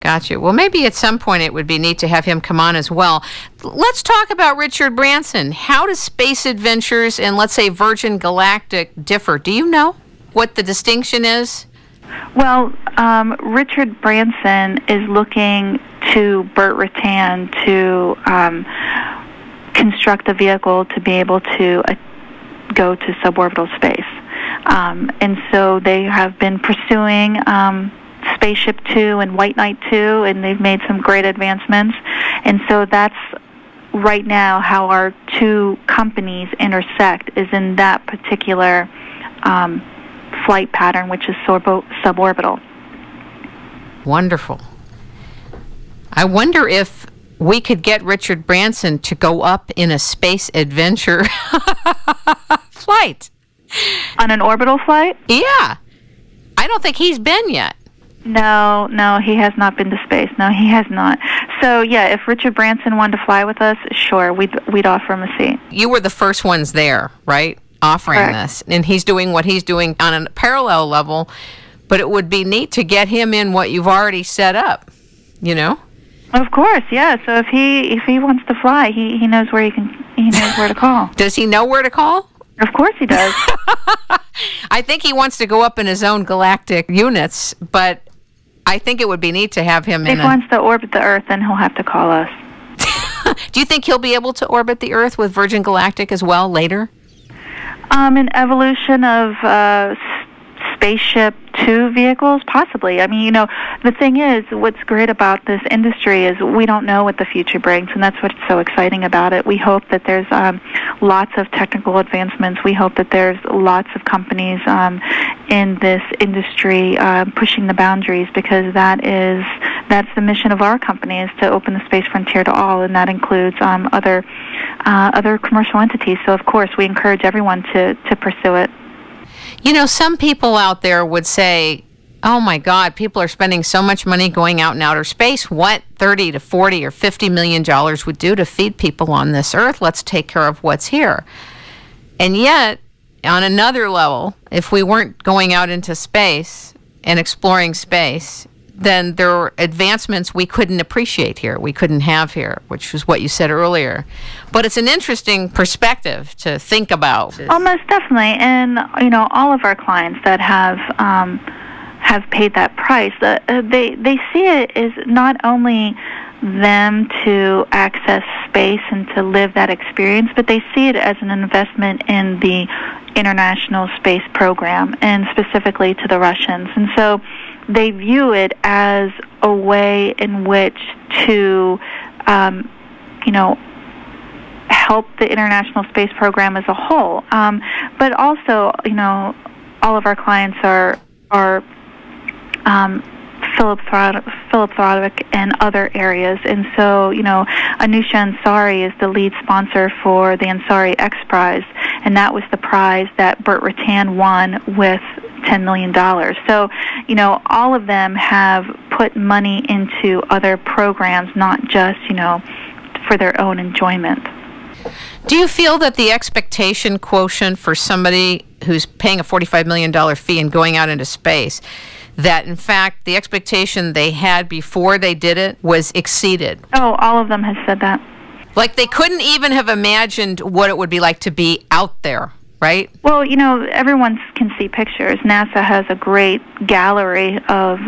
Gotcha. Well, maybe at some point it would be neat to have him come on as well. Let's talk about Richard Branson. How does Space Adventures and, let's say, Virgin Galactic differ? Do you know what the distinction is? Well, Richard Branson is looking to Burt Rutan to construct a vehicle to be able to go to suborbital space. And so they have been pursuing Spaceship 2 and White Knight 2, and they've made some great advancements. And so that's right now how our two companies intersect, is in that particular flight pattern, which is suborbital. Wonderful. I wonder if we could get Richard Branson to go up in a space adventure flight. On an orbital flight? Yeah. I don't think he's been yet. No, he has not been to space. No, he has not. So, yeah, if Richard Branson wanted to fly with us, sure, we'd offer him a seat. You were the first ones there, right, offering Correct. this. And he's doing what he's doing on a parallel level, but it would be neat to get him in what you've already set up, you know? Of course, yeah. So if he wants to fly, he knows where he knows where to call. Does he know where to call? Of course he does. I think he wants to go up in his own galactic units, but I think it would be neat to have him If he wants to orbit the Earth, then he'll have to call us. Do you think he'll be able to orbit the Earth with Virgin Galactic as well later? An evolution of Spaceship 2 vehicles, possibly. I mean, you know, the thing is, what's great about this industry is we don't know what the future brings, and that's what's so exciting about it. We hope that there's lots of technical advancements. We hope that there's lots of companies in this industry pushing the boundaries, because that's the mission of our company, is to open the space frontier to all, and that includes other commercial entities. So, of course, we encourage everyone to pursue it. You know, some people out there would say, oh my God, people are spending so much money going out in outer space. What 30 to 40 or $50 million would do to feed people on this Earth? Let's take care of what's here. And yet, on another level, if we weren't going out into space and exploring space, then there are advancements we couldn't appreciate here, we couldn't have here, which is what you said earlier. But it's an interesting perspective to think about. Almost definitely. And, you know, all of our clients that have paid that price, they see it as not only them to access space and to live that experience, but they see it as an investment in the international space program, and specifically to the Russians. And so they view it as a way in which to, you know, help the international space program as a whole. But also, you know, all of our clients are Philip Throddick and other areas. And so, you know, Anusha Ansari is the lead sponsor for the Ansari X Prize, and that was the prize that Burt Rutan won with $10 million. So, you know, all of them have put money into other programs, not just, you know, for their own enjoyment. Do you feel that the expectation quotient for somebody who's paying a $45 million fee and going out into space, that in fact the expectation they had before they did it was exceeded? Oh, all of them have said that. Like they couldn't even have imagined what it would be like to be out there, right? Well, you know, everyone can see pictures. NASA has a great gallery of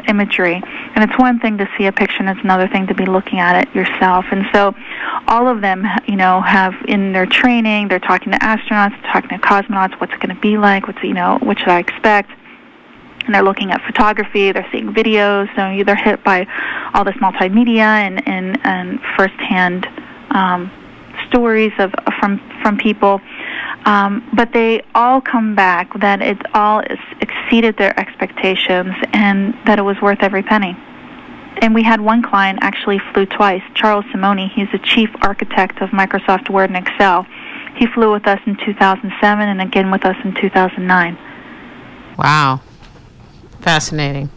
imagery, and it's one thing to see a picture, and it's another thing to be looking at it yourself. And so all of them, you know, have in their training, they're talking to astronauts, talking to cosmonauts, what's it going to be like, what should I expect? And they're looking at photography, they're seeing videos, so they're hit by all this multimedia and firsthand stories from people. But they all come back that it all exceeded their expectations and that it was worth every penny. And we had one client actually flew twice, Charles Simoni. He's the chief architect of Microsoft Word and Excel. He flew with us in 2007 and again with us in 2009. Wow. Fascinating.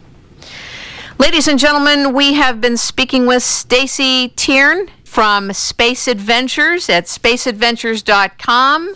Ladies and gentlemen, we have been speaking with Stacey Tearne from Space Adventures at spaceadventures.com.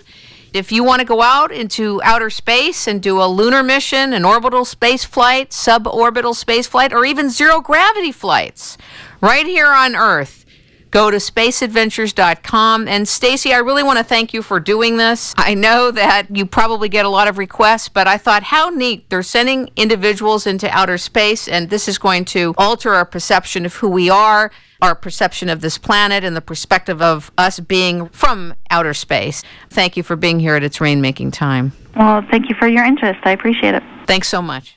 If you want to go out into outer space and do a lunar mission, an orbital space flight, suborbital space flight, or even zero gravity flights right here on Earth, go to spaceadventures.com. And Stacey, I really want to thank you for doing this. I know that you probably get a lot of requests, but I thought how neat. They're sending individuals into outer space, and this is going to alter our perception of who we are, our perception of this planet, and the perspective of us being from outer space. Thank you for being here at It's Rainmaking Time. Well, thank you for your interest. I appreciate it. Thanks so much.